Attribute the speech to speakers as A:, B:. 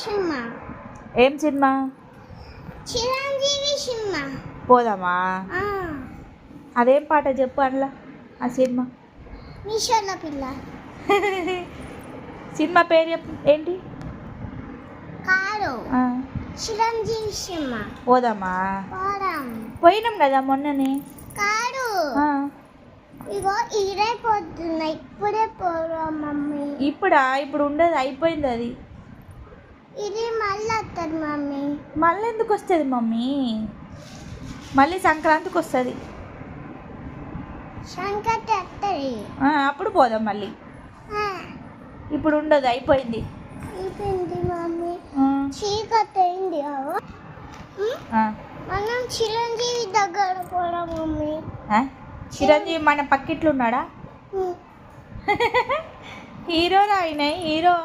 A: Cinema.
B: ఏం cinema?
A: Chiranjeevi cinema.
B: పోదామా? అదేం పాట చెప్పు అందులో ఆ సినిమా.
A: మీషోల పిల్ల.
B: సినిమా పేరు చెప్పు ఏంటి?
A: కారు. చిరంజీవి సినిమా.
B: పోదామా?
A: పోదాం.
B: పోయినాం కదా మొన్ననే.
A: కారు ఇగో ఈరైపోతున్నా, ఇప్పుడే పోదాం మమ్మీ.
B: ఇప్పుడు ఉండదు, అయిపోయింది అది.
A: ఇది మళ్ళీ వస్తుంది మమ్మీ.
B: మళ్ళీ ఎందుకు వస్తుంది మమ్మీ? మళ్ళీ సంక్రాంతికి వస్తుంది.
A: సంక్రాంతి వస్తుంది,
B: అప్పుడు పోదాం మళ్ళీ. ఇప్పుడు ఉండదు, అయిపోయింది.
A: అయిపోయింది మమ్మీ. చీకటి అయింది. మనం చిరంజీవి దగ్గర పోదాం మమ్మీ.
B: చిరంజీవి మన పక్కిట్లు ఉన్నాడా? హీరో ఆయన, హీరో.